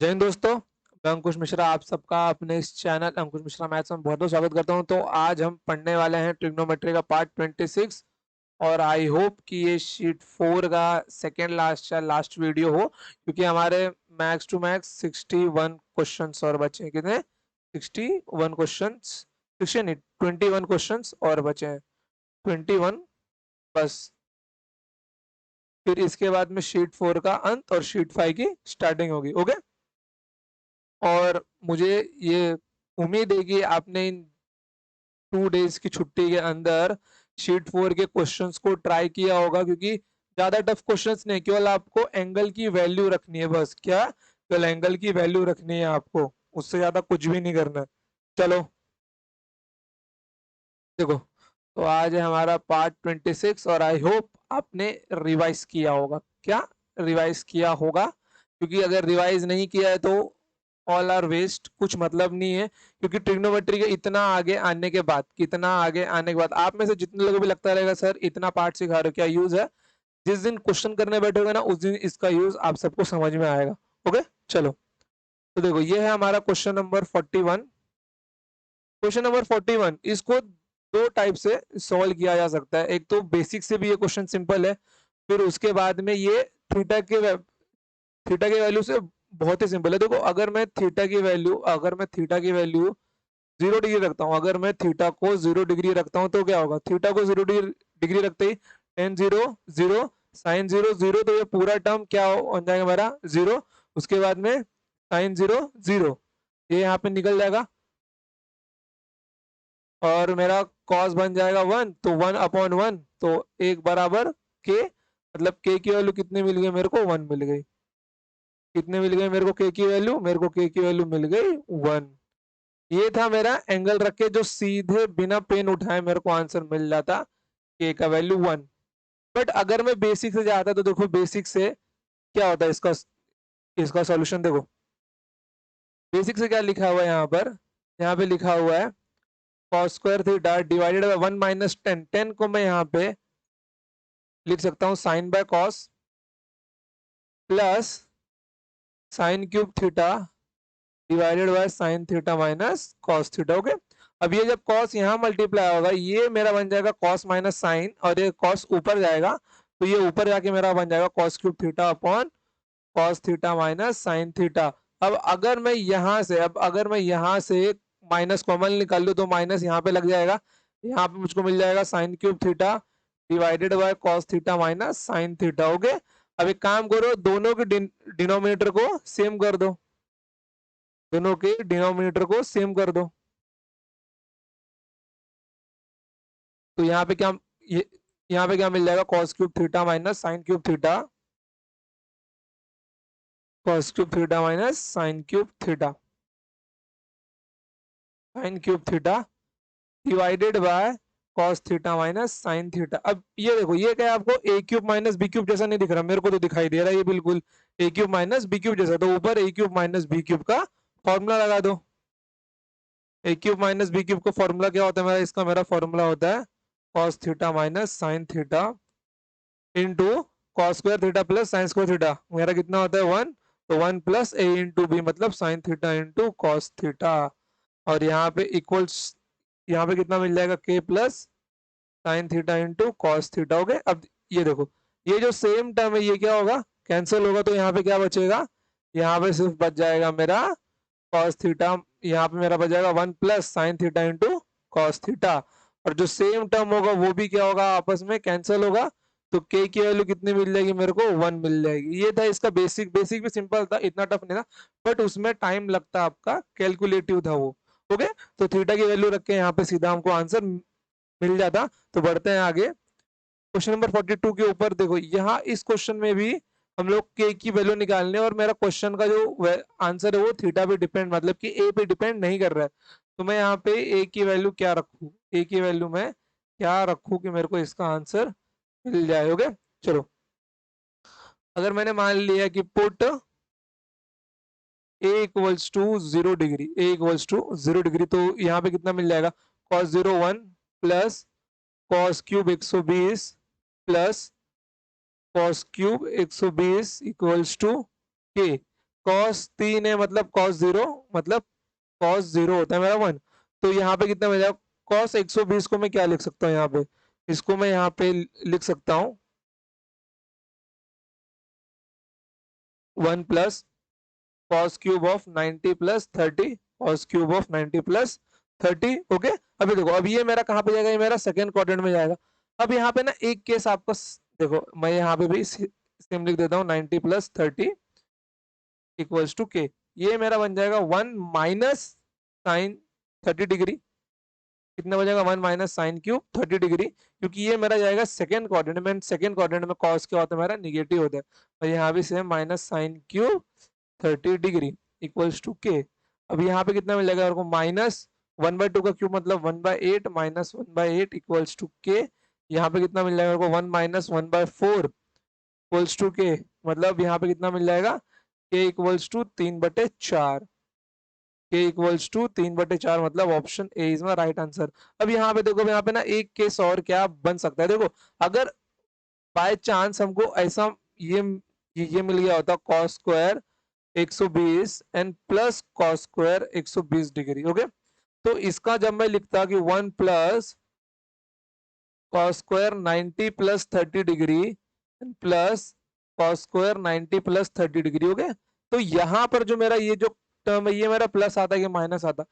जय हिंद दोस्तों। मैं अंकुश मिश्रा आप सबका अपने इस चैनल अंकुश मिश्रा मैथ्स में बहुत बहुत स्वागत करता हूं। तो आज हम पढ़ने वाले हैं ट्रिग्नोमेट्री का पार्ट 26 और आई होप कि ये शीट 4 का सेकेंड लास्ट या लास्ट वीडियो हो, क्योंकि हमारे मैक्स टू मैक्स 61 क्वेश्चंस और बचे हैं। कितने? 61 क्वेश्चंस, 60 नहीं 21 क्वेश्चंस और बचे हैं। 21 बस। फिर इसके बाद में शीट 4 का अंत और शीट 5 की स्टार्टिंग होगी। ओके। और मुझे ये उम्मीद है कि आपने इन 2 डेज की छुट्टी के अंदर शीट 4 के क्वेश्चंस को ट्राई किया होगा, क्योंकि ज्यादा टफ क्वेश्चंस नहीं, केवल आपको एंगल की वैल्यू रखनी है। बस क्या? केवल एंगल की वैल्यू रखनी है आपको, उससे ज्यादा कुछ भी नहीं करना है। चलो देखो, तो आज है हमारा पार्ट 26 और आई होप आपने रिवाइज किया होगा। क्या रिवाइज किया होगा? क्योंकि अगर रिवाइज नहीं किया है तो ऑल आर वेस्ट, कुछ मतलब नहीं है। क्योंकि ट्रिग्नोमेट्री के इतना आगे आने के बाद, कितना आगे आने के बाद आप में से जितने लोगों को भी लगता रहेगा सर इतना पार्ट सिखा रहे हो, क्या यूज है? जिस दिन क्वेश्चन करने बैठोगे ना, उस दिन इसका यूज आप सबको समझ में आएगा। ओके चलो, तो देखो ये है हमारा क्वेश्चन नंबर 41। क्वेश्चन नंबर 41 इसको दो टाइप से सॉल्व किया जा सकता है। एक तो बेसिक से भी ये क्वेश्चन सिंपल है, फिर उसके बाद में ये थीटा के वैल्यू से बहुत ही सिंपल है। देखो, अगर मैं थीटा की वैल्यू 0 डिग्री रखता हूँ, अगर मैं थीटा को 0 डिग्री रखता हूँ तो क्या होगा? थीटा को 0 डिग्री रखते ही tan zero zero, sine zero zero, तो ये पूरा टर्म क्या हो जाएगा मेरा? जीरो। उसके बाद में साइन जीरो जीरो, ये यहाँ पे निकल जाएगा और मेरा कॉस बन जाएगा 1, तो 1/1, तो एक बराबर के, मतलब के की वैल्यू कितनी मिल गई मेरे को? 1 मिल गई। कितने मिल गए मेरे को के की वैल्यू? मेरे को के की वैल्यू मिल गई 1। ये था मेरा एंगल रख के जो सीधे बिना पेन उठाए मेरे को आंसर मिल जाता, के का वैल्यू 1। बट अगर मैं बेसिक से जाता तो देखो बेसिक से क्या होता है इसका इसका सॉल्यूशन देखो। बेसिक से क्या लिखा हुआ है यहाँ पर? यहाँ पे लिखा हुआ है cos square theta divided by 1 minus 10। 10 को मैं यहाँ पे लिख सकता हूँ sine by cos plus sine cube theta divided by sine theta minus cos theta. Okay. अब ये जब कॉस यहाँ मल्टीप्लाई होगा, ये मेरा बन जाएगा कॉस माइनस साइन, और ये कॉस ऊपर जाएगा तो ये ऊपर जाके मेरा बन जाएगा cos cube theta upon cos theta minus sine theta. अब अगर मैं यहाँ से माइनस कॉमन निकाल लूँ तो माइनस यहाँ पे लग जाएगा, यहाँ पे मुझको मिल जाएगा sign cube theta divided by cos theta minus sine theta. Okay. अब एक काम करो, दोनों के डिनोमिनेटर को सेम कर दो, दोनों के डिनोमिनेटर को सेम कर दो। तो यहाँ पे क्या, ये यहाँ पे क्या मिल जाएगा? Cos cube theta minus sine cube theta, cos cube theta minus sine cube theta, sign cube theta divided by cos theta minus sine theta. अब ये देखो, ये क्या है आपको? ए क्यूब माइनस बी क्यूब जैसा नहीं दिख रहा? मेरे को तो दिखाई दे रहा है ये बिल्कुल ए क्यूब माइनस बी क्यूब जैसा। तो ऊपर ए क्यूब माइनस बी क्यूब का फॉर्मूला लगा दो। ए क्यूब माइनस बी क्यूब का फॉर्मूला क्या होता है मेरा? इसका मेरा फॉर्मूला होता है cos theta minus sign theta into cos square theta plus sine square theta. मेरा कितना होता है? 1। तो 1 प्लस ए इंटू बी, मतलब sign theta into cos theta. और यहाँ पे इक्वल्स, यहाँ पे कितना मिल जाएगा? के plus sign theta into cos theta. Okay. अब ये देखो, ये जो सेम टर्म है ये क्या होगा? कैंसिल होगा। तो यहाँ पे क्या बचेगा? यहाँ पे सिर्फ बच जाएगा मेरा कॉस थीटा। यहाँ पे मेरा बच जाएगा 1 plus sign theta into cos theta. और जो सेम टर्म होगा वो भी क्या होगा? आपस में कैंसिल होगा। तो के की वैल्यू कितनी मिल जाएगी मेरे को? 1 मिल जाएगी। ये था इसका बेसिक। बेसिक भी सिंपल था, इतना टफ नहीं था, बट उसमें टाइम लगता आपका, कैलकुलेटिव था वो। ओके। तो थीटा की वैल्यू रख के यहाँ पे सीधा हमको आंसर मिल जाता। तो बढ़ते हैं आगे। क्वेश्चन नंबर 42 के ऊपर देखो, यहाँ इस क्वेश्चन में भी हम लोग के की वैल्यू निकालने, और मेरा क्वेश्चन का जो आंसर है वो थीटा पे डिपेंड, मतलब कि ए पे डिपेंड नहीं कर रहा है। तो मैं यहाँ पे ए की वैल्यू क्या रखूँ? ए की वैल्यू मैं क्या रखूँ कि मेरे को इसका आंसर मिल जाए? ओके चलो, अगर मैंने मान लिया कि put A equals to 0 degree, A equals to 0 degree, तो यहाँ पे कितना मिल जाएगा? Cos 0 1 plus cos cube 120 plus cos cube 120 equals to K. Cos 3 है मतलब कॉस 0, मतलब कॉस 0 होता है मेरा 1। तो यहाँ पे कितना मिल जाएगा, कॉस 120 को मैं क्या लिख सकता हूँ यहाँ पे, इसको मैं यहाँ पे लिख सकता हूँ 1 plus cos cube of 90 plus 30, cos cube of 90 plus 30। Okay, अभी देखो, अब ये मेरा कहाँ पे जाएगा, ये मेरा सेकंड क्वाड्रेंट में जाएगा। अब यहाँ पे ना एक केस आपका देखो, मैं यहाँ पे भी सेम लिख देता हूँ 90 प्लस 30 इक्वल्स टू के। ये मेरा बन जाएगा 1 माइनस साइन 30 डिग्री। कितना बन जाएगा, 1 माइनस साइन क्यूब 30 डिग्री, क्योंकि ये मेरा जाएगा सेकंड क्वाड्रेंट में। सेकंड क्वाड्रेंट में कॉस क्या होता है मेरा, निगेटिव होता है। और यहाँ भी same minus sine cube 30 degree equals to K. अब यहाँ पे कितना मिल जाएगा मेरे को, माइनस 1/2 का क्यूब मतलब 1/8 माइनस 1/8 इक्वल्स टू के। यहाँ पे कितना मिल जाएगा मेरे को, 1 माइनस 1/4 इक्वल्स टू के, मतलब यहाँ पे कितना मिल जाएगा, के इक्वल्स टू 3/4। के इक्वल्स टू 3/4 मतलब option A is my right answer. अब यहाँ पे देखो, यहाँ पे ना एक केस और क्या बन सकता है, देखो अगर बाय चांस हमको ऐसा ये मिल गया होता cos square 120 and plus cos square 120 degree. Okay, तो इसका जब मैं लिखता कि 1 plus cos square 90 plus 30 degree plus cos square 90 plus 30 degree. Okay, तो यहाँ पर जो मेरा ये जो टर्म है, ये मेरा प्लस आता है कि माइनस आता,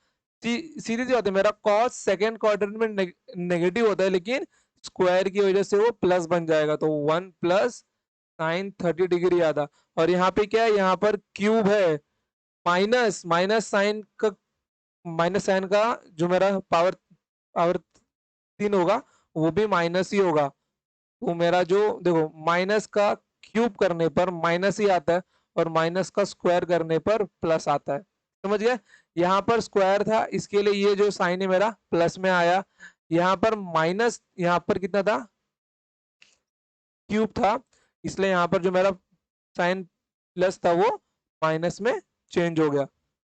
सीधी सी बात है, मेरा कॉस सेकेंड क्वाड्रेंट में नेगेटिव होता है, लेकिन स्क्वायर की वजह से वो प्लस बन जाएगा, तो 1 प्लस साइन 30 डिग्री आता। और यहाँ पे क्या है, यहाँ पर क्यूब है, माइनस माइनस साइन का, माइनस साइन का जो मेरा पावर पावर 3 होगा वो भी माइनस ही होगा। तो मेरा जो देखो, माइनस का क्यूब करने पर माइनस ही आता है, और माइनस का स्क्वायर करने पर प्लस आता है। समझ गए, यहाँ पर स्क्वायर था, इसके लिए ये जो साइन है मेरा प्लस में आया। यहाँ पर माइनस, यहाँ पर कितना था, क्यूब था, इसलिए यहाँ पर जो मेरा साइन प्लस था वो माइनस में चेंज हो गया।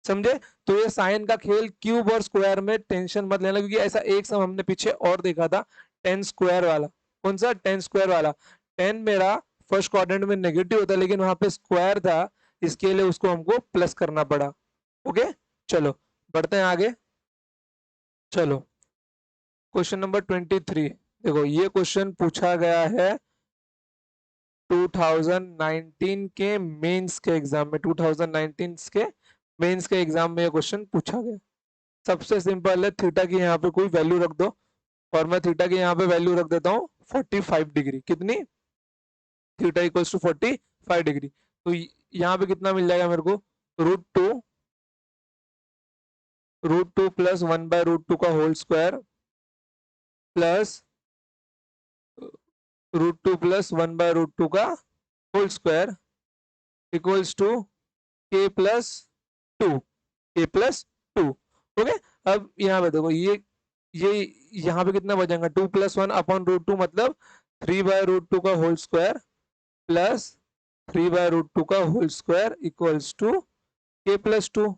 समझे, तो ये साइन का खेल क्यूब और स्क्वायर में टेंशन मत लेना, क्योंकि ऐसा एक सम हमने पीछे और देखा था 10 स्क्वायर वाला। कौन सा, 10 स्क्वायर वाला। 10 मेरा फर्स्ट क्वाड्रेंट में नेगेटिव होता है, लेकिन वहां पे स्क्वायर था, इसके लिए उसको हमको प्लस करना पड़ा। ओके, चलो बढ़ते हैं आगे। चलो क्वेश्चन नंबर 23, देखो ये क्वेश्चन पूछा गया है 2019 के मेंस के एग्जाम में। 2019 के मेंस के एग्जाम में ये क्वेश्चन पूछा गया। सबसे सिंपल है, थीटा की यहाँ पे कोई वैल्यू रख दो, और मैं थीटा की यहाँ पे वैल्यू रख देता हूँ 45 डिग्री। कितनी, थीटा इक्वल्स टू 45 डिग्री। तो यहाँ पे कितना मिल जाएगा मेरे को, रूट टू प्लस 1/√2 का होल स्क्वायर प्लस √2 प्लस 1/√2 का whole square equals to K plus 2, के प्लस 2। ओके, अब यहाँ पे देखो, ये यहाँ पे कितना बचेगा, 2 प्लस 1 अपॉन √2 मतलब 3/√2 का होल स्क्वायर प्लस 3/√2 का whole square equals to K plus 2।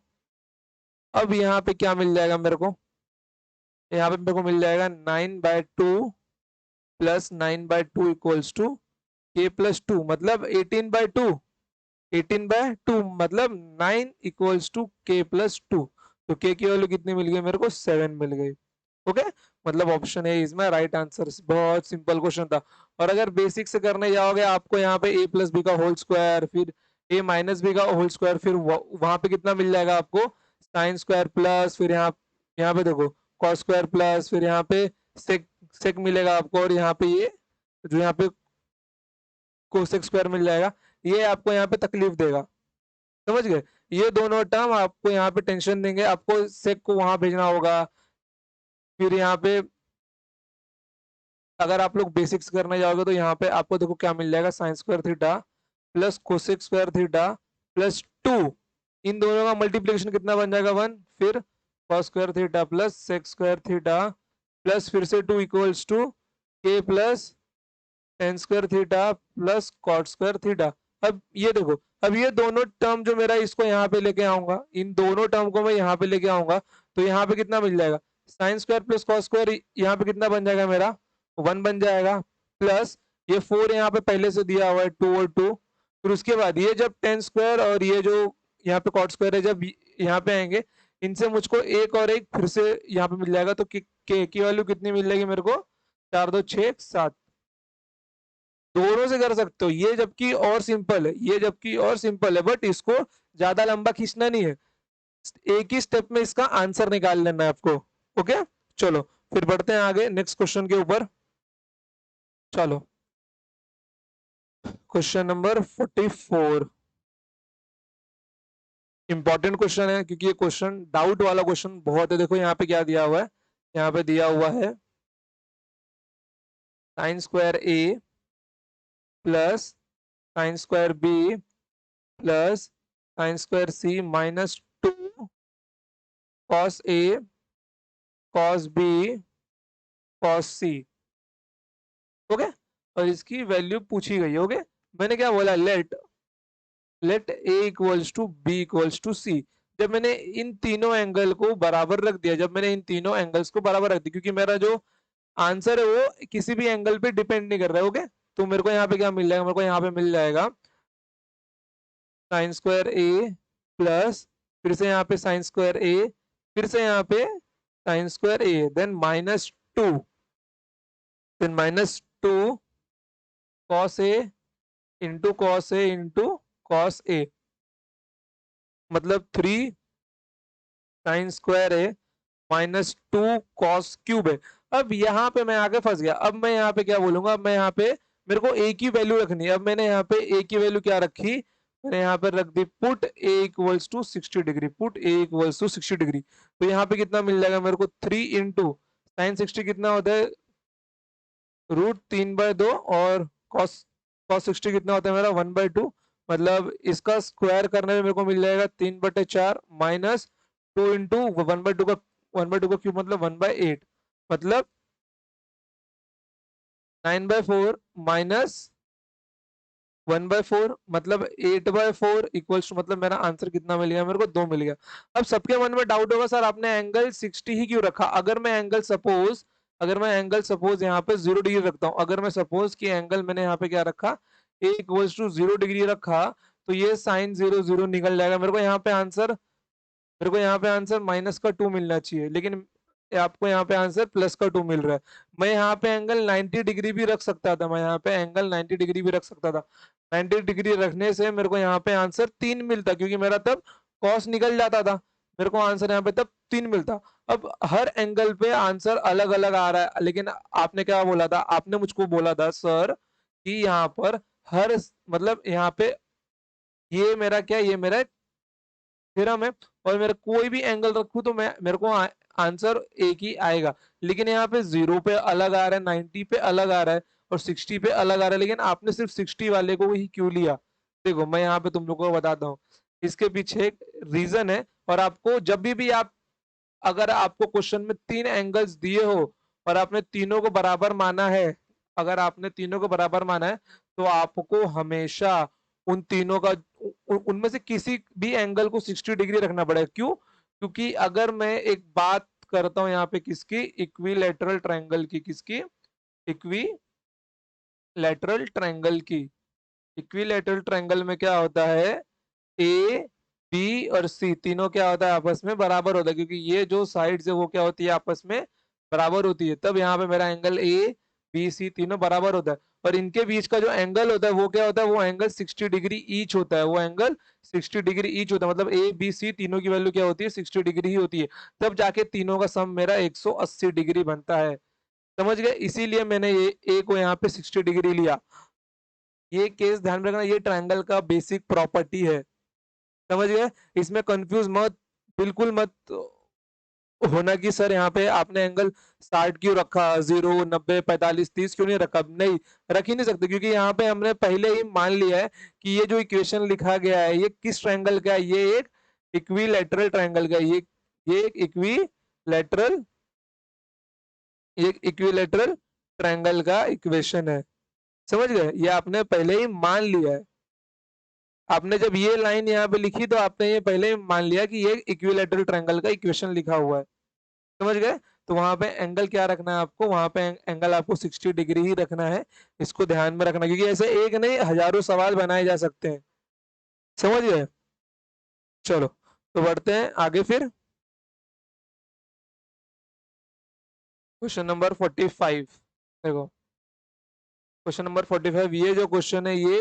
अब यहाँ पे क्या मिल जाएगा मेरे को, यहाँ पे मेरे को मिल जाएगा 9/2 plus 9/2 equals to K plus 2 मतलब 18/2, 18/2 मतलब 9 इक्वल्स टू के प्लस 2। तो के की वैल्यू कितनी मिल गई मेरे को, 7 मिल गई। ओके, मतलब option A is my right answer. बहुत सिंपल क्वेश्चन था। और अगर बेसिक से करने जाओगे, आपको यहाँ पे a प्लस बी का होल स्क्वायर, फिर a माइनस बी का होल स्क्वायर, फिर वहां पे कितना मिल जाएगा आपको, साइन स्क्वायर प्लस, फिर यहाँ पे देखो कॉस स्क्वायर प्लस, फिर यहाँ पे सेक सेक मिलेगा आपको, और यहाँ पे ये जो यहाँ पे कोसेक स्क्वायर मिल जाएगा। ये आपको यहाँ पे तकलीफ देगा, समझ गए। ये दोनों टर्म आपको यहाँ पे टेंशन देंगे, आपको सेक को वहां भेजना होगा। फिर यहाँ पे अगर आप लोग बेसिक्स करने जाओगे, तो यहाँ पे आपको देखो क्या मिल जाएगा, sine square theta plus cosec square theta plus 2, इन दोनों का मल्टीप्लिकेशन कितना बन जाएगा, 1। फिर cos square theta plus sec square theta plus फिर से 2 equals to K plus tan square theta plus cot square theta. अब ये देखो, अब ये दोनों टर्म जो मेरा, इसको यहाँ पे लेके आऊंगा, इन दोनों टर्म को मैं यहाँ पे लेके आऊंगा, तो यहाँ पे कितना मिल जाएगा, sine square plus cos square, यहाँ पे कितना बन जाएगा मेरा, 1 बन जाएगा, प्लस ये 4 यहाँ पे पहले से दिया हुआ है 2 और 2। फिर उसके बाद ये जब 10 स्क्वायर और ये जो यहाँ पे कॉट स्क्वायर है, जब यहाँ पे आएंगे इनसे मुझको एक और एक फिर से यहाँ पे मिल जाएगा, तो के की वैल्यू कितनी मिल जाएगी मेरे को, 4 2 6 7। दोनों से कर सकते हो ये, जबकि और सिंपल है, ये जबकि और सिंपल है, बट इसको ज्यादा लंबा खींचना नहीं है, एक ही स्टेप में इसका आंसर निकाल लेना है आपको। ओके, चलो फिर बढ़ते हैं आगे नेक्स्ट क्वेश्चन के ऊपर। चलो क्वेश्चन नंबर 44 इंपॉर्टेंट क्वेश्चन है, क्योंकि ये क्वेश्चन डाउट वाला क्वेश्चन बहुत है। देखो यहाँ पे क्या दिया हुआ है, यहाँ पे दिया हुआ है sine square A plus sine square B plus sine square C minus 2 cos A cos B cos C. Okay, और इसकी वैल्यू पूछी गई। ओके, मैंने क्या बोला, let A equals to B equals to C. जब मैंने इन तीनों एंगल को बराबर रख दिया, जब मैंने इन तीनों एंगल्स को बराबर रख दिया, क्योंकि मेरा जो आंसर है वो किसी भी एंगल पे डिपेंड नहीं कर रहा है। ओके, तो मेरे को यहाँ पे क्या मिल जाएगा, मेरे को यहाँ पे मिल जाएगा साइन स्क्वायर ए प्लस फिर से यहाँ पे साइन स्क्वायर ए फिर से यहाँ पे sign square A then -2 then -2 cos A into cos A into cos A, मतलब 3 साइन स्क्वायर है -2 कॉस क्यूब है। अब यहाँ पे मैं आगे फंस गया। अब मैं यहाँ पे क्या बोलूंगा, अब मैं यहाँ पे मेरे को ए की वैल्यू रखनी है। अब मैंने यहाँ पे ए की वैल्यू क्या रखी, मैंने यहाँ पे रख दी put A equals to 60 degree, put A equals to 60 degree. तो यहाँ पे कितना मिल जाएगा मेरे को, 3 इंटू साइन 60 कितना होता है, √3/2 और कॉस कॉस 60 कितना होता है मेरा 1/2। मतलब इसका स्क्वायर करने में मेरे को मिल जाएगा 3/4 माइनस 2 इंटू 1/2 का 1/2 का क्यूब मतलब 1/8, मतलब 9/4 माइनस 1/4 मतलब 8/4 इक्वल्स टू, मतलब मेरा आंसर कितना मिल गया मेरे को, 2 मिल गया। अब सबके मन में डाउट होगा, सर आपने एंगल 60 ही क्यों रखा। अगर मैं एंगल सपोज यहाँ पे 0 डिग्री रखता हूँ, अगर मैं सपोज कि एंगल मैंने यहाँ पे क्या रखा, ए इक्वल्स टू 0 डिग्री रखा, तो ये साइन 0 0 निकल जाएगा। मेरे को यहाँ पे आंसर -2 मिलना चाहिए, लेकिन आपको यहाँ पे आंसर +2 मिल रहा है। मैं यहाँ पे एंगल 90 डिग्री भी रख सकता था, मैं यहाँ पे एंगल 90 डिग्री भी रख सकता था। 90 डिग्री रखने से मेरे को यहाँ पे आंसर 3 मिलता, क्योंकि मेरा तब कॉस निकल जाता था, मेरे को आंसर यहाँ पे तब 3 मिलता। अब हर एंगल पे आंसर अलग अलग आ रहा है, लेकिन आपने क्या बोला था, आपने मुझको बोला था सर कि यहाँ पर हर मतलब यहाँ पे ये मेरा क्या, ये मेरा थ्योरम है, और मेरा कोई भी एंगल रखूं तो मेरे को आंसर एक ही आएगा। लेकिन यहाँ पे 0 पे अलग आ रहा है, 90 पे अलग आ रहा है और 60 पे अलग आ रहा है, लेकिन आपने सिर्फ 60 वाले को ही क्यों लिया। देखो मैं यहाँ पे तुम लोगों को बताता हूँ, इसके पीछे एक रीजन है। और आपको जब भी आप, अगर आपको क्वेश्चन में 3 एंगल्स दिए हो और आपने तीनों को बराबर माना है, अगर आपने तीनों को बराबर माना है, तो आपको हमेशा उन तीनों का उनमें से किसी भी एंगल को 60 डिग्री रखना पड़ेगा। क्यों, क्योंकि अगर मैं एक बात करता हूं यहाँ पे किसकी, इक्विलैटरल ट्रायंगल की, किसकी, इक्विलैटरल ट्रायंगल की। इक्विलैटरल ट्रायंगल में क्या होता है, ए बी और सी तीनों क्या होता है, आपस में बराबर होता है, क्योंकि ये जो साइड्स है वो क्या होती है, आपस में बराबर होती है। तब यहाँ पे मेरा एंगल ए बी सी तीनों बराबर होता है, और इनके बीच का जो एंगल होता है वो क्या होता है, वो एंगल 60 डिग्री ईच होता है, वो एंगल 60 डिग्री ईच होता है। मतलब ए बी सी तीनों की वैल्यू क्या होती है, 60 डिग्री ही होती है। तब जाके तीनों का सम मेरा 180 डिग्री बनता है। समझ गए, इसीलिए मैंने ये ए को यहाँ पे 60 डिग्री लिया। ये केस ध्यान में रखना, ये ट्रायंगल का बेसिक प्रॉपर्टी है। समझ गए, इसमें कंफ्यूज मत, बिल्कुल मत होना कि सर यहाँ पे आपने एंगल 60 क्यों रखा, 0 90 45 30 क्यों नहीं रखा। नहीं, रख ही नहीं सकते, क्योंकि यहाँ पे हमने पहले ही मान लिया है कि ये जो इक्वेशन लिखा गया है ये किस ट्रायंगल का है, ये एक इक्विलैटरल ट्रायंगल का है। ये एक इक्विलैटरल ट्रायंगल का इक्वेशन है। समझ गए, ये आपने पहले ही मान लिया है। आपने जब ये लाइन यहाँ पे लिखी तो आपने ये पहले ही मान लिया कि ये इक्विलैटरल ट्रायंगल का इक्वेशन लिखा हुआ है। समझ गए, तो वहां पे एंगल क्या रखना है आपको, वहां पे एंगल आपको 60 डिग्री ही रखना है। इसको ध्यान में रखना, क्योंकि ऐसे एक नहीं हजारों सवाल बनाए जा सकते हैं। समझ गए। चलो तो बढ़ते हैं आगे फिर। क्वेश्चन नंबर 45 देखो। क्वेश्चन नंबर 45, ये जो क्वेश्चन है ये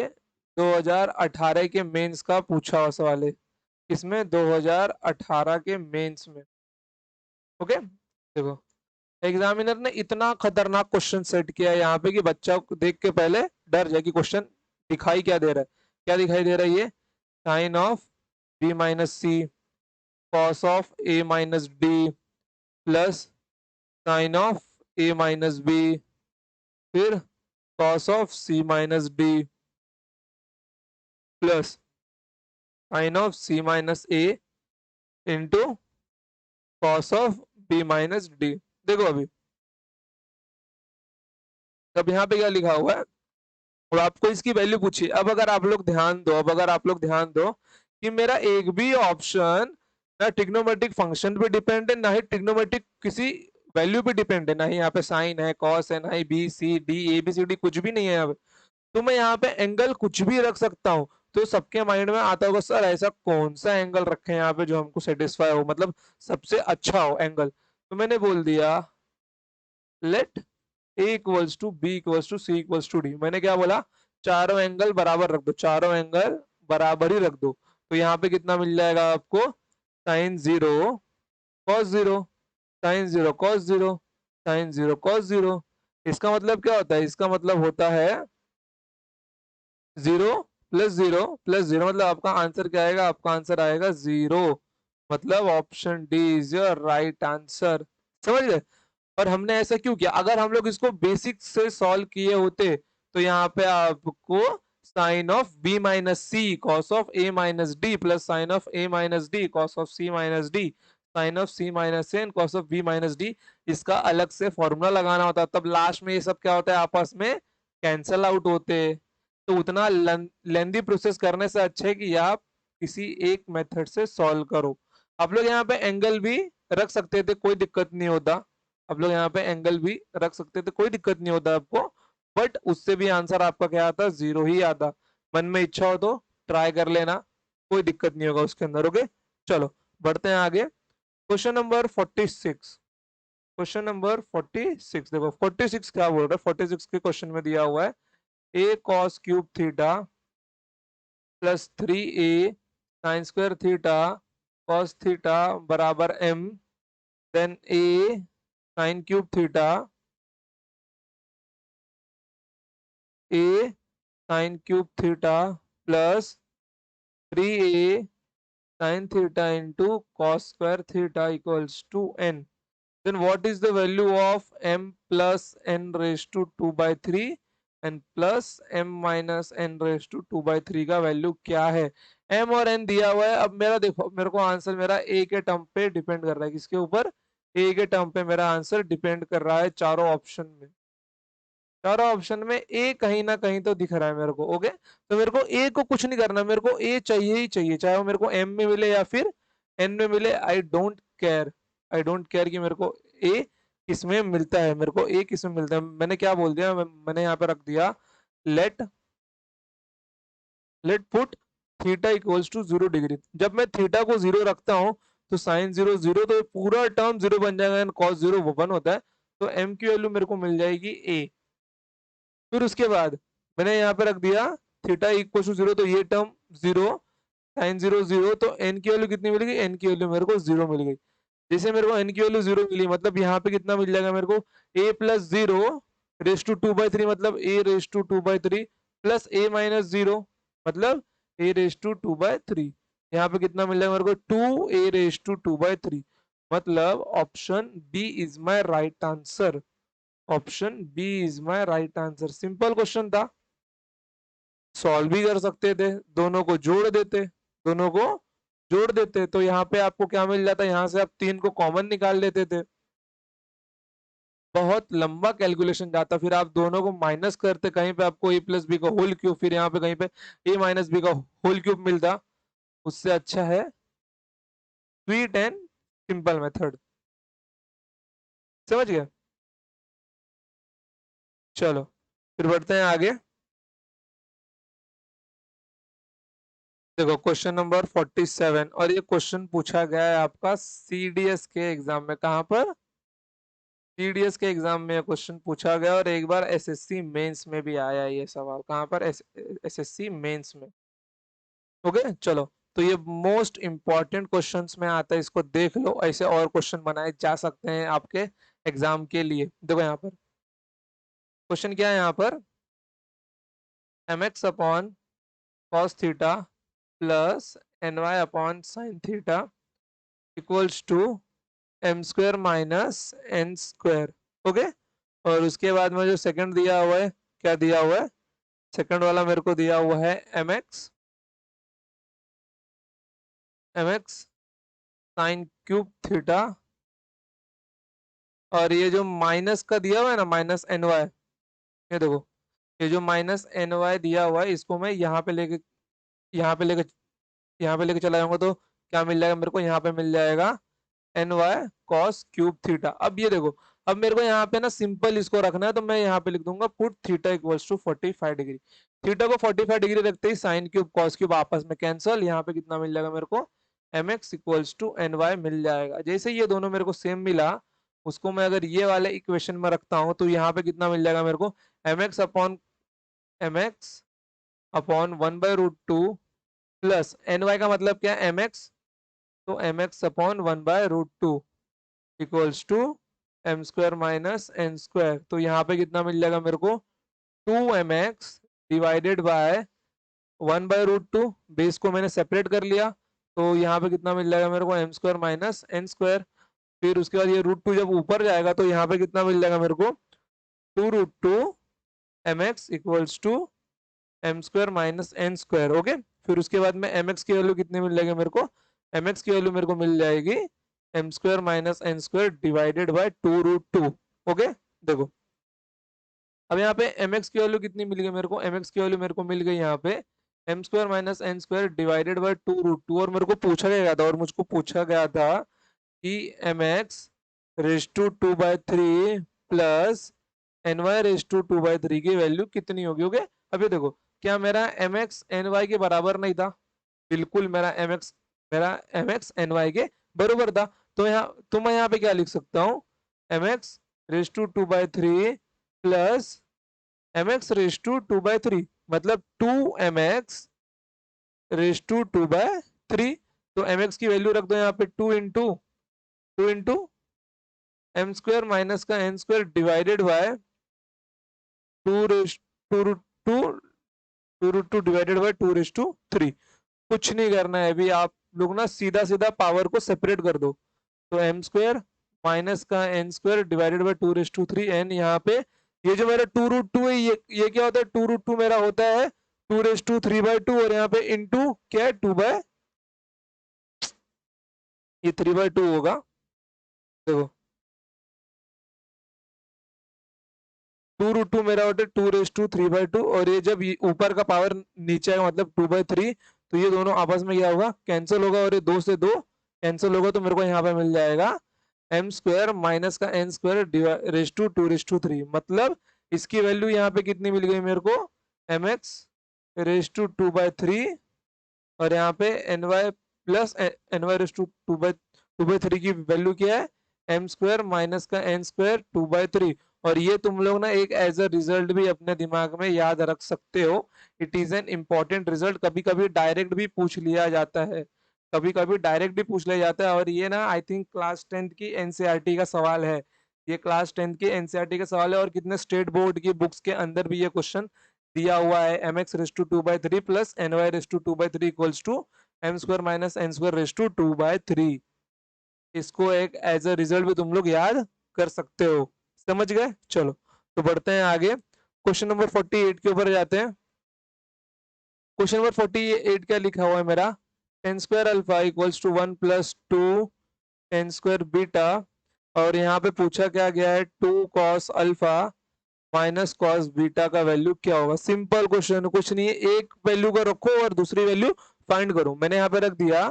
2018 के मेंस का पूछा हुआ सवाल है। इसमें 2018 के मेंस में। ओके देखो, एग्जामिनर ने इतना खतरनाक क्वेश्चन सेट किया है यहाँ पे कि बच्चा को देख के पहले डर जाए कि क्वेश्चन दिखाई क्या दे रहा है। क्या दिखाई दे रहा है ये? Sine of B minus C cos of A minus D plus sine of A minus B फिर cos of C minus D plus sine of C minus A into cos of B minus D. देखो अब यहाँ पे क्या लिखा हुआ है और आपको इसकी वैल्यू पूछी। अब अगर आप लोग ध्यान दो, अब अगर आप लोग ध्यान दो कि मेरा एक भी ऑप्शन ना ट्रिग्नोमेट्रिक फंक्शन पे डिपेंड है, ना ही ट्रिग्नोमेट्रिक किसी वैल्यू पे डिपेंड है, ना ही यहाँ पे साइन है, कॉस है, ना ही B C D A B C D कुछ भी नहीं है यहाँ पे। तो मैं यहाँ पे एंगल कुछ भी रख सकता हूँ। तो सबके माइंड में आता होगा सर ऐसा कौन सा एंगल रखे यहाँ पे जो हमको सेटिस्फाई हो, मतलब सबसे अच्छा हो एंगल। तो मैंने बोल दिया let A equals to B equals to C equals to D. मैंने क्या बोला? चारों एंगल बराबर रख दो, चारों एंगल बराबर ही रख दो। तो यहाँ पे कितना मिल जाएगा आपको? Sine zero cos zero, sine zero cos zero, sine zero cos zero. इसका मतलब क्या होता है? इसका मतलब होता है zero plus zero plus zero, मतलब आपका आंसर क्या आएगा? आपका आंसर आएगा जीरो। मतलब option D is your right answer. समझ गए? और हमने ऐसा क्यों किया? अगर हम लोग इसको बेसिक से सॉल्व किए होते तो यहाँ पे आपको sine of B minus C cos of A minus D plus sine of A minus D cos of C minus D sine of C minus N cos of B minus D, इसका अलग से formula लगाना होता। तब last में ये सब क्या होता है? आपस में कैंसल आउट होते। तो उतना लेंदी प्रोसेस करने से अच्छा है कि आप किसी एक मेथड से सॉल्व करो। आप लोग यहाँ पे एंगल भी रख सकते थे, कोई दिक्कत नहीं होता। आप लोग यहाँ पे एंगल भी रख सकते थे, कोई दिक्कत नहीं होता आपको। बट उससे भी आंसर आपका क्या आता? जीरो ही आता। मन में इच्छा हो तो ट्राई कर लेना, कोई दिक्कत नहीं होगा उसके अंदर। ओके चलो बढ़ते हैं आगे। Question number 46। क्वेश्चन नंबर 46 देखो, 46 क्या बोल रहा है? 46 के क्वेश्चन में दिया हुआ है A cos cube theta plus 3a sine square theta cos theta बराबर m, then a sine cube theta a sine cube theta plus 3a sine theta into cos square theta equals to n। then what is the value of m plus n raised to 2 by 3 and plus m minus n raised to 2 by 3 का value क्या है? m और n दिया हुआ है। अब मेरा देखो, मेरे को आंसर मेरा a के टर्म पे डिपेंड कर रहा है। किसके ऊपर? a के टर्म पे मेरा आंसर डिपेंड कर रहा है चारों ऑप्शन में। चारों ऑप्शन में ए कहीं ना कहीं तो दिख रहा है मेरे को। ओके तो मेरे को ए को कुछ नहीं करना, मेरे को ए चाहिए ही चाहिए, चाहे वो मेरे को एम में मिले या फिर एन में मिले। I don't care, I don't care कि मेरे को ए किस में मिलता है, मेरे को ए किस में मिलता है। मैंने क्या बोल दिया? मैंने यहाँ पे रख दिया let let put theta equals to 0 degree. जब मैं थीटा को 0 रखता हूँ तो साइन 0 0, तो पूरा टर्म 0 बन जाएगा एंड कॉस 0 1 होता है। तो एम की वैल्यू मेरे को मिल जाएगी ए। फिर उसके बाद मैंने यहाँ पे रख दिया थीटा इक्वल टू 0, तो ये टर्म 0, साइन 0 0, तो एन की वैल्यू कितनी मिलेगी? एन की वैल्यू मेरे को 0 मिल गई। जैसे मेरे को एन की वैल्यू 0 मिली, मतलब यहाँ पे कितना मिल जाएगा मेरे को? ए प्लस 0 रेस टू 2/3, मतलब A raise to 2/3 plus A minus 0, मतलब ए रेस टू 2/3। यहाँ पे कितना मिल जाएगा मेरे को? 2 ए रेस टू 2/3। मतलब option B is my right answer. Option B is my right answer. Simple question था, सॉल्व भी कर सकते थे, दोनों को जोड़ देते, दोनों को जोड़ देते तो यहाँ पे आपको क्या मिल जाता? यहाँ से आप 3 को कॉमन निकाल लेते थे। बहुत लंबा कैलकुलेशन जाता, फिर आप दोनों को माइनस करते, कहीं पे आपको ए प्लस बी का होल क्यूब, फिर यहाँ पे कहीं पे ए माइनस बी का होल क्यूब मिलता। उससे अच्छा है स्वीट एंड सिंपल मेथड। समझ गया? चलो फिर बढ़ते हैं आगे। देखो क्वेश्चन नंबर 47 और ये क्वेश्चन पूछा गया है आपका सीडीएस के एग्जाम में। कहाँ पर? सीडीएस के एग्जाम में क्वेश्चन पूछा गया और एक बार एसएससी मेंस में भी आया है ये सवाल। कहाँ पर? एसएससी मेंस में। ओके चलो, तो ये मोस्ट इंपॉर्टेंट क्वेश्चंस में आता है, इसको देख लो। ऐसे और क्वेश्चन बनाए जा सकते हैं आपके एग्जाम के लिए। देखो यहाँ पर क्वेश्चन क्या है, यहाँ पर mx upon cos theta plus ny upon sine theta equals to M square minus N square. Okay, और उसके बाद में जो सेकंड दिया हुआ है, क्या दिया हुआ है? सेकंड वाला मेरे को दिया हुआ है mx साइन क्यूब थीटा, और ये जो माइनस का दिया हुआ है ना, माइनस एन वाई, ये देखो, ये जो माइनस एन वाई दिया हुआ है इसको मैं यहाँ पे लेके यहाँ पे लेके चला जाऊंगा तो क्या मिल जाएगा मेरे को? यहाँ पे मिल जाएगा N Y cos cube theta. अब ये देखो, अब मेरे को यहाँ पे ना सिंपल इसको रखना है, तो मैं यहाँ पे लिख दूंगा put theta equals to 45 degree. Theta को 45 डिग्री रखते ही साइन क्यूब कॉस क्यूब आपस में कैंसल, यहाँ पे कितना मिल जाएगा मेरे को? M x equals to N Y मिल जाएगा। जैसे ये दोनों मेरे को सेम मिला, उसको मैं अगर ये वाले इक्वेशन में रखता हूँ तो यहाँ पे कितना मिल जाएगा मेरे को? M X upon 1/√2 plus N Y का मतलब क्या है? एम एक्स, तो M X upon 1/√2 equals to M square minus N square. तो यहाँ पे कितना मिल जाएगा मेरे को? 2mx divided by 1/√2। बेस को मैंने सेपरेट कर लिया, तो यहाँ पे कितना मिल जाएगा मेरे को? M square minus N square. फिर उसके बाद ये √2 जब ऊपर जाएगा तो यहाँ पे कितना मिल जाएगा मेरे को? 2√2 m x equals to M square minus N square. Okay, फिर उसके बाद में एम एक्स की वैल्यू कितनी मिल जाएगी मेरे को? एम एक्स की वैल्यू मेरे को मिल जाएगी m square minus N square divided by 2√2। Okay, देखो अब यहाँ पे एम एक्स की वैल्यू कितनी मिल गई मेरे को? एम एक्स की वैल्यू मेरे को मिल गई यहाँ पे m square minus N square divided by 2√2। और मेरे को पूछा गया था, और मुझको पूछा गया था कि m x raise to 2/3 plus N y raise to 2/3 की वैल्यू कितनी होगी। ओके, अब ये देखो, क्या मेरा एम एक्स एन वाई के बराबर नहीं था? बिल्कुल, मेरा एम एक्स एन वाई के बराबर था। तो मैं यहाँ पे क्या लिख सकता हूँ? M x raise to 2/3 plus m x raise to 2/3, मतलब 2mx रेज टू 2/3। तो एम एक्स की वैल्यू रख दो यहाँ पे 2 इंटू एम स्क्वायर माइनस का n square divided by 2 root two divided by 2/3। कुछ नहीं करना है अभी, आप लोग ना सीधा सीधा पावर को सेपरेट कर दो। तो एम स्क्वायर माइनस का n square divided by 2/3 n. यहाँ पे ये जो मेरा 2√2 है, ये क्या होता है? 2√2 मेरा होता है 2/3/2, और यहाँ पे इंटू क्या है? ये 3/2 होगा। देखो 2√2 मेरा होता है 2/3/2, और ये जब ऊपर का पावर नीचे आएगा मतलब 2/3, तो ये दोनों आपस में क्या होगा? कैंसिल होगा, और ये 2 से 2 कैंसिल होगा, तो मेरे को यहाँ पे मिल जाएगा एम स्क्वायर माइनस का एन स्क्वायर रेज टू 2/3। मतलब इसकी वैल्यू यहाँ पे कितनी मिल गई मेरे को? एम एक्स रेज टू 2/3, और यहाँ पे n y plus N y raise to 2/3 की वैल्यू क्या है? एम स्क्वायर माइनस का एन स्क्वायर 2/3। और ये तुम लोग ना एक एज अ रिजल्ट भी अपने दिमाग में याद रख सकते हो। It is an important result. कभी कभी डायरेक्ट भी पूछ लिया जाता है, कभी कभी डायरेक्ट भी पूछ लिया जाता है। और ये ना आई थिंक क्लास 10th की एनसीईआरटी का सवाल है। ये क्लास 10th की एनसीईआरटी का सवाल है, और कितने स्टेट बोर्ड की बुक्स के अंदर भी ये क्वेश्चन दिया हुआ है। M x raise to 2/3 plus N y raise to 2/3 equals to M square minus N square raise to 2/3। इसको एक एज अ रिजल्ट भी तुम लोग याद कर सकते हो। समझ गए? चलो, तो बढ़ते हैं आगे। क्वेश्चन नंबर 48 के ऊपर जाते हैं। क्वेश्चन नंबर 48 क्या लिखा हुआ है मेरा? Tan square alpha equals to 1 plus 2 tan square beta. और यहाँ पे पूछा क्या गया है? 2 cos alpha minus cos beta का वैल्यू क्या होगा? सिंपल क्वेश्चन, कुछ नहीं है, एक वैल्यू को रखो और दूसरी वैल्यू फाइंड करो। मैंने यहाँ पे रख दिया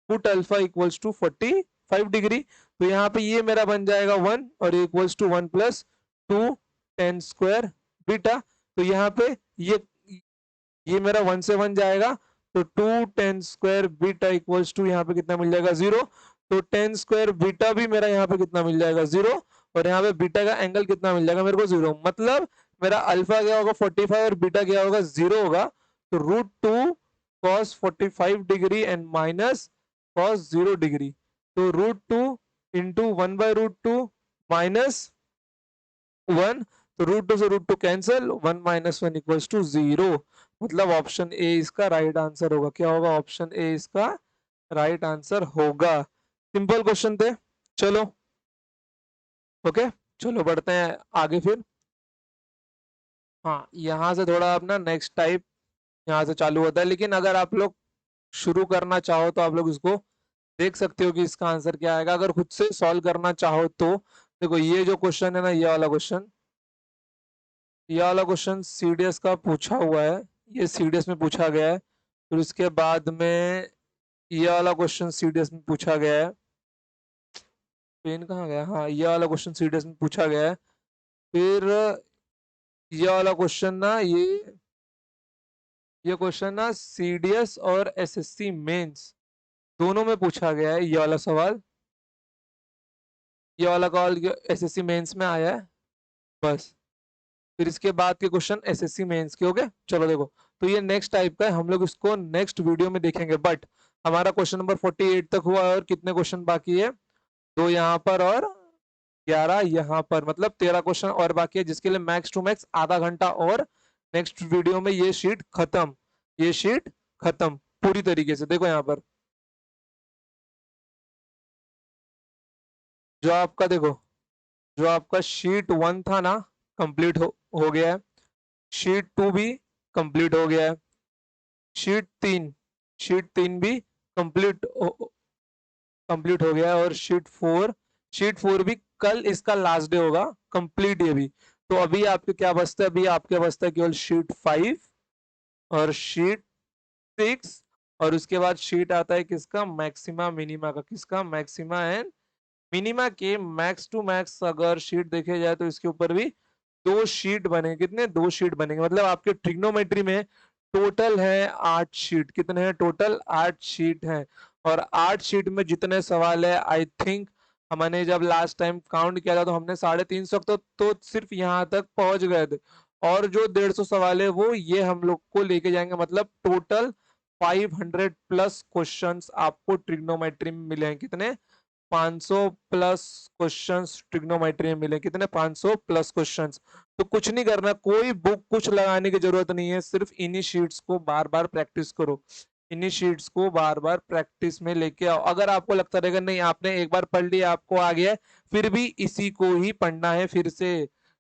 put alpha equals to 45 degree. तो यहाँ पे ये मेरा बन जाएगा 1, और equals to 1 plus 2 tan square beta. तो यहाँ पे ये मेरा 1 से 1 जाएगा, तो 2 tan² बीटा इक्वल्स टू यहाँ पे कितना मिल जाएगा 0। तो tan² बीटा भी मेरा यहाँ पे कितना मिल जाएगा 0, और यहाँ पे बीटा का एंगल कितना मिल जाएगा मेरे को 0। मतलब मेरा अल्फा क्या होगा 45 और बीटा क्या होगा 0 होगा। तो √2 cos 45 degree and minus cos 0 degree. तो √2 इंटू 1/√2 माइनस 1। तो √2 से √2 कैंसिल, 1 - 1 इक्वल्स टू 0। मतलब ऑप्शन ए इसका राइट आंसर होगा। क्या होगा? ऑप्शन ए इसका राइट आंसर होगा। सिंपल क्वेश्चन थे। चलो ओके, चलो बढ़ते हैं आगे फिर। हाँ, यहाँ से थोड़ा अपना नेक्स्ट टाइप यहाँ से चालू होता है, लेकिन अगर आप लोग शुरू करना चाहो तो आप लोग इसको देख सकते हो कि इसका आंसर क्या आएगा। अगर खुद से सॉल्व करना चाहो तो देखो, ये जो क्वेश्चन है ना, ये वाला क्वेश्चन सीडीएस का पूछा हुआ है, ये सीडीएस में पूछा गया है। फिर उसके बाद में ये वाला क्वेश्चन सीडीएस में पूछा गया है। पेन कहाँ गया? हाँ, ये वाला क्वेश्चन सीडीएस में पूछा गया है। फिर ये वाला क्वेश्चन ना, ये क्वेश्चन ना सीडीएस और एसएससी मेंस दोनों में पूछा गया है। ये वाला सवाल, ये वाला कॉल एसएससी मेंस में आया है बस। फिर इसके बाद के क्वेश्चन एसएससी मेंस के हो गए। चलो देखो, तो ये नेक्स्ट टाइप का है, हम लोग इसको नेक्स्ट वीडियो में देखेंगे। बट हमारा क्वेश्चन नंबर 48 तक हुआ है, और कितने क्वेश्चन बाकी है? 2 यहाँ पर और 11 यहाँ पर, मतलब 13 क्वेश्चन और बाकी है, जिसके लिए मैक्स टू मैक्स आधा घंटा। और नेक्स्ट वीडियो में ये शीट खत्म, ये शीट खत्म पूरी तरीके से। देखो यहाँ पर जो आपका, देखो जो आपका शीट 1 था ना, कंप्लीट हो गया है। शीट 2 भी कंप्लीट हो गया है। शीट 3 भी कंप्लीट कंप्लीट हो गया है। और शीट 4 भी कल इसका लास्ट डे होगा कंप्लीट ये भी। तो अभी आपके क्या बचता है? अभी आपके बचता है केवल शीट 5 और शीट 6। और उसके बाद शीट आता है किसका? मैक्सिमा मिनिमा का। किसका? मैक्सिमा एंड मिनिमा के मैक्स टू मैक्स अगर शीट देखे जाए तो इसके ऊपर भी 2 शीट बनेंगे। कितने? 2 शीट बनेंगे। मतलब आपके ट्रिग्नोमेट्री में टोटल है 8 शीट। कितने हैं टोटल? 8 शीट हैं। और 8 शीट में जितने सवाल है, आई थिंक हमने जब लास्ट टाइम काउंट किया था तो हमने 350 तो सिर्फ यहाँ तक पहुंच गए थे। और जो 150 सवाल है वो ये हम लोग को लेके जाएंगे। मतलब टोटल 500 प्लस क्वेश्चंस आपको ट्रिग्नोमेट्री में मिले हैं। कितने? 500 प्लस क्वेश्चंस ट्रिग्नोमेट्री में मिले। कितने? 500 प्लस क्वेश्चंस। तो कुछ नहीं करना, कोई बुक कुछ लगाने की जरूरत नहीं है, सिर्फ इन्हीं शीट्स को बार बार प्रैक्टिस करो। इन्हीं शीट्स को बार बार प्रैक्टिस में लेके आओ। अगर आपको लगता रहेगा नहीं आपने एक बार पढ़ लिया आपको आ गया है, फिर भी इसी को ही पढ़ना है फिर से।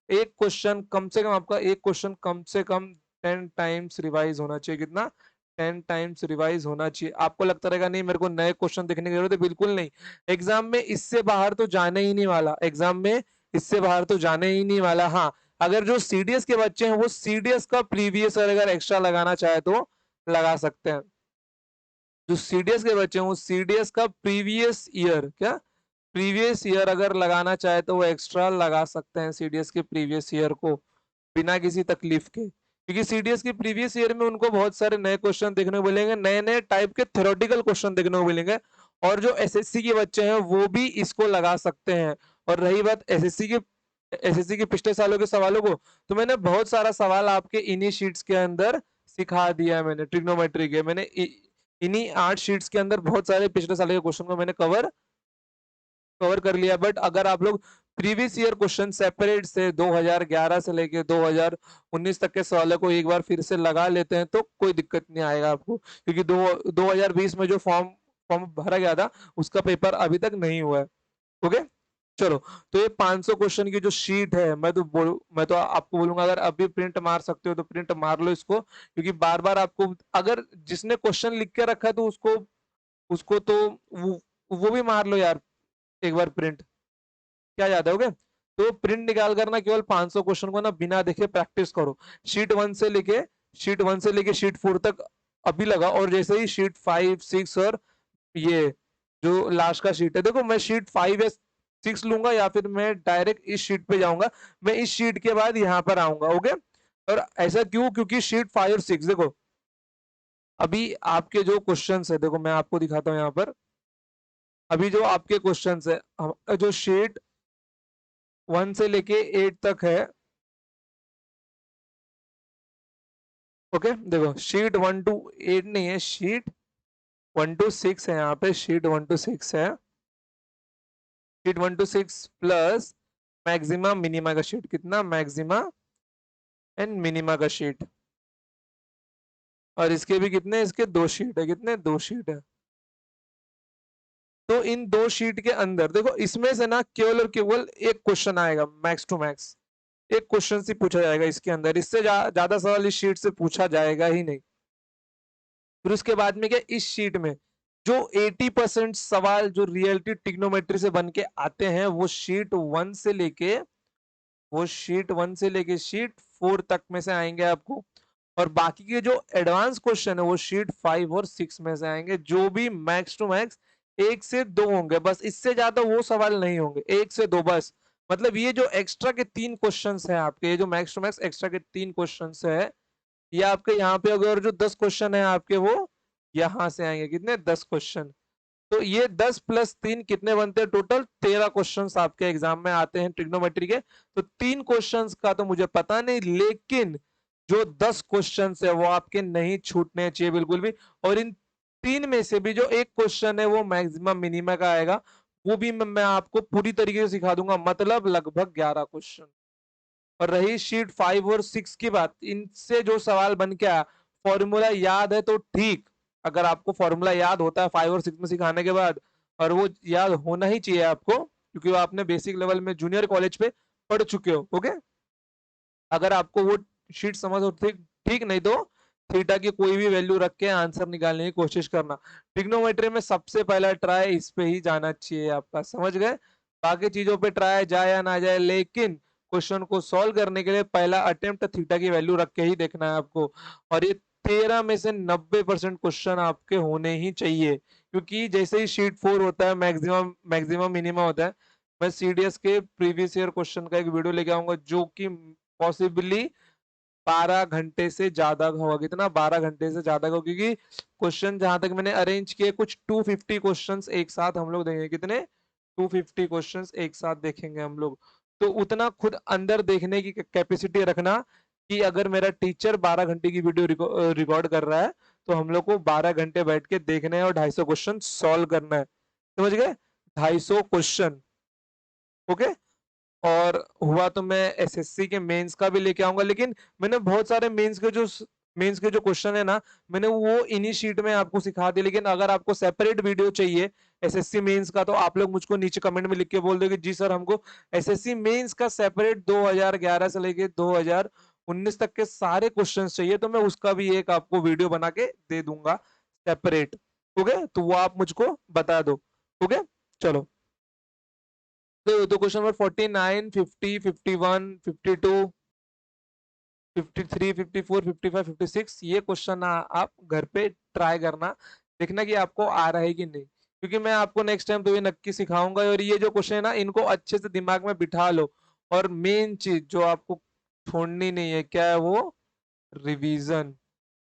एक क्वेश्चन कम से कम आपका, एक क्वेश्चन कम से कम 10 टाइम्स रिवाइज होना चाहिए। कितना? 10 टाइम्स रिवाइज होना चाहिए। आपको लगता रहेगा नहीं मेरे को नए क्वेश्चन देखने की जरूरत है, बिल्कुल नहीं। एग्जाम में इससे बाहर तो जाने ही नहीं वाला, एग्जाम में इससे बाहर तो जाने ही नहीं वाला। हाँ, अगर जो सीडीएस के बच्चे हैं वो सीडीएस का प्रीवियस अगर एक्स्ट्रा लगाना चाहे तो लगा सकते हैं। जो सीडीएस के बच्चे हैं वो सीडीएस का प्रीवियस ईयर, क्या प्रीवियस ईयर अगर लगाना चाहे तो वो एक्स्ट्रा लगा सकते हैं सीडीएस के प्रीवियस ईयर को, बिना किसी तकलीफ के। क्योंकि सीडीएस के प्रीवियस ईयर में उनको बहुत सारे नए क्वेश्चन देखने को मिलेंगे, नए नए टाइप के थ्योरेटिकल क्वेश्चन देखने को मिलेंगे। और जो एसएससी के बच्चे हैं वो भी इसको लगा सकते हैं। और रही बात एसएससी के पिछले सालों के सवालों को, तो मैंने बहुत सारा सवाल आपके इन्हीं शीट्स के अंदर सिखा दिया है। मैंने ट्रिग्नोमेट्री के, मैंने इन्हीं 8 शीट्स के अंदर बहुत सारे पिछले साल के क्वेश्चन को मैंने कवर कर लिया। बट अगर आप लोग प्रीवियस ईयर क्वेश्चन सेपरेट से 2011 से लेके 2019 तक के सवालों को एक बार फिर से लगा लेते हैं तो कोई दिक्कत नहीं आएगा आपको। क्योंकि 2020 में जो फॉर्म फॉर्म भरा गया था उसका पेपर अभी तक नहीं हुआ है। ओके, चलो। तो ये 500 क्वेश्चन की जो शीट है, मैं तो आपको बोलूंगा अगर अभी प्रिंट मार सकते हो तो प्रिंट मार लो इसको। क्योंकि बार बार आपको, अगर जिसने क्वेश्चन लिख के रखा है तो उसको उसको तो वो भी मार लो यार एक बार प्रिंट। क्या याद है? ओके, तो प्रिंट निकाल कर ना केवल 500 क्वेश्चन को ना बिना देखे प्रैक्टिस करो। शीट 1 से लेके शीट 4 तक अभी लगा। और जैसे ही शीट 5, 6 और ये जो लास्ट का शीट है, देखो मैं शीट 5 या 6 लूंगा या फिर मैं डायरेक्ट इस शीट पे जाऊंगा। मैं इस शीट के बाद यहाँ पर आऊंगा। ओके, और ऐसा क्यों? क्योंकि शीट 5 और 6 देखो, अभी आपके जो क्वेश्चंस है, देखो मैं आपको दिखाता हूँ यहाँ पर। अभी जो आपके क्वेश्चंस है, जो शीट 1 से लेके 8 तक है, ओके देखो शीट 1 to 8 नहीं है, शीट 1 to 6 है, यहाँ पे शीट 1 to 6 है, sheet 1 to 6 plus maxima minima का शीट, कितना मैक्सिमा एंड मिनिमा का शीट, और इसके भी कितने, इसके 2 शीट है, कितने 2 शीट है। तो इन 2 शीट के अंदर देखो, इसमें से ना केवल और केवल एक क्वेश्चन आएगा, मैक्स टू मैक्स एक क्वेश्चन से पूछा जाएगा इसके अंदर, इससे ज्यादा सवाल इस शीट से पूछा जाएगा ही नहीं। फिर उसके बाद में क्या, इस शीट में जो 80% सवाल जो रियलिटी ट्रिग्नोमेट्री से बन के आते हैं, वो शीट 1 से लेके शीट 4 तक में से आएंगे आपको, और बाकी के जो एडवांस क्वेश्चन है वो शीट 5 और 6 में से आएंगे, जो भी मैक्स टू मैक्स 1 से 2 होंगे बस, इससे ज्यादा वो सवाल नहीं होंगे, 1 से 2 बस। मतलब ये जो एक्स्ट्रा के 3 क्वेश्चंस हैं आपके, ये जो मैक्स टू मैक्स एक्स्ट्रा के 3 क्वेश्चंस है, ये आपके यहाँ पे अगर जो 10 क्वेश्चन है आपके, वो यहाँ से आएंगे, कितने 10 क्वेश्चन। तो ये 10 प्लस 3 कितने बनते हैं, टोटल 13 क्वेश्चंस आपके एग्जाम में आते हैं ट्रिग्नोमेट्री के। तो 3 क्वेश्चंस का तो मुझे पता नहीं, लेकिन जो 10 क्वेश्चंस है वो आपके नहीं छूटने चाहिए बिल्कुल भी। और इन 3 में से भी जो एक क्वेश्चन है वो मैक्सिमम मिनिमम का आएगा, वो भी मैं आपको पूरी तरीके से सिखा दूंगा, मतलब लगभग 11 क्वेश्चन। और रही शीट 5 और 6 की बात, इनसे जो सवाल बन के आया, फॉर्मूला याद है तो ठीक, अगर आपको फॉर्मूला याद होता है 5 और 6 में सिखाने के बाद, और वो याद होना ही चाहिए आपको, क्योंकि वो आपने बेसिक लेवल में जूनियर कॉलेज पे पढ़ चुके हो, ओके। अगर आपको वो शीट समझ हो ठीक, ठीक नहीं तो थीटा की कोई भी वैल्यू रख के आंसर निकालने की कोशिश करना। ट्रिग्नोमेट्री में सबसे पहला ट्राई इस पे ही जाना चाहिए आपका, समझ गए। बाकी चीजों पे ट्राई जाए या ना जाए, लेकिन क्वेश्चन को सॉल्व करने के लिए पहला अटेम्प्ट थीटा की वैल्यू रख के ही देखना है आपको। और ये 13 में से 90% क्वेश्चन आपके होने ही चाहिए, क्योंकि जैसे ही शीट 4 होता है मैक्सिमम मैक्सिमम मिनिमम होता है। मैं सीडीएस के प्रीवियस ईयर क्वेश्चन का एक वीडियो लेके आऊंगा, जो कि पॉसिबली 12 घंटे से ज्यादा होगा, कितना 12 घंटे से ज्यादा होगा, क्योंकि क्वेश्चन जहां तक मैंने अरेंज किए कुछ 250 क्वेश्चंस एक साथ हम लोग देखेंगे, कितने 250 क्वेश्चंस एक साथ देखेंगे हम लोग। तो उतना खुद अंदर देखने की कैपेसिटी रखना, कि अगर मेरा टीचर 12 घंटे की वीडियो रिकॉर्ड कर रहा है, तो हम लोग को 12 घंटे बैठ के देखने हैं और 250 क्वेश्चन सॉल्व करना है, समझ गए, 250 क्वेश्चन, ओके। और हुआ तो मैं एसएससी के मेंस का भी लेके आऊंगा, लेकिन मैंने बहुत सारे मेंस के जो क्वेश्चन है ना, मैंने वो इन्हीं शीट में आपको सिखा दिया। लेकिन अगर आपको सेपरेट वीडियो चाहिए एसएससी मेंस का, तो आप लोग मुझको नीचे कमेंट में लिख के बोल दो कि जी सर हमको एसएससी मेंस का सेपरेट 2011 से लेके 2019 तक के सारे क्वेश्चंस चाहिए, तो मैं उसका भी एक आपको वीडियो बना के दे दूंगा सेपरेट, ओके। तो वो आप मुझको बता दो, ओके। चलो, तो क्वेश्चन नंबर 49, 50, 51, 52, 53, 54, 55, 56, ये क्वेश्चन आप घर पे ट्राई करना, देखना कि आपको आ रहा है कि नहीं, क्योंकि मैं आपको नेक्स्ट टाइम तो ये नक्की सिखाऊंगा। और ये जो क्वेश्चन है ना, इनको अच्छे से दिमाग में बिठा लो। और मेन चीज जो आपको छोड़नी नहीं है, क्या है वो, रिवीजन।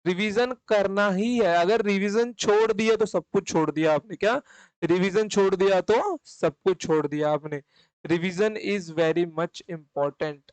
रिवीजन करना ही है, अगर रिवीजन छोड़ दिया तो सब कुछ छोड़ दिया आपने, क्या, रिवीजन छोड़ दिया तो सब कुछ छोड़ दिया आपने। Revision is very much important,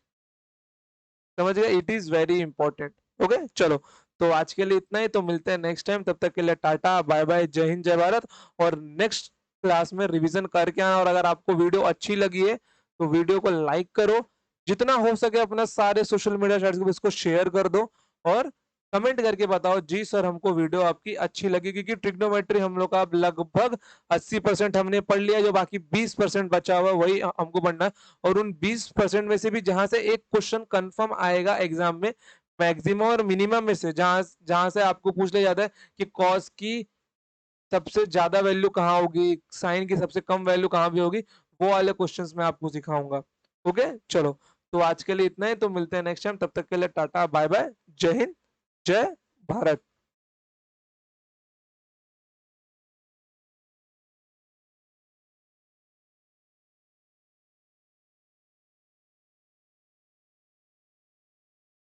समझ गए, it is very important, okay. चलो, तो आज के लिए इतना ही, तो मिलते हैं नेक्स्ट टाइम, तब तक के लिए टाटा बाय बाय, जय हिंद जय भारत। और नेक्स्ट क्लास में रिवीजन करके आना। और अगर आपको वीडियो अच्छी लगी है तो वीडियो को लाइक करो, जितना हो सके अपना सारे सोशल मीडिया साइट्स को इसको शेयर कर दो, और कमेंट करके बताओ जी सर हमको वीडियो आपकी अच्छी लगी, क्योंकि ट्रिग्नोमेट्री हम लोग का अब लगभग 80% हमने पढ़ लिया, जो बाकी 20% बचा हुआ वही हमको पढ़ना है। और उन 20% में से भी जहां से एक क्वेश्चन कंफर्म आएगा एग्जाम में, मैक्सिमम और मिनिमम में से, जहां जहां से आपको पूछ लिया जाता है कि कॉस की सबसे ज्यादा वैल्यू कहाँ होगी, साइन की सबसे कम वैल्यू कहाँ भी होगी, वो वाले क्वेश्चंस मैं आपको सिखाऊंगा, ओके। चलो, तो आज के लिए इतना ही, तो मिलते हैं नेक्स्ट टाइम, तब तक के लिए टाटा बाय बाय, जय हिंद जय भारत।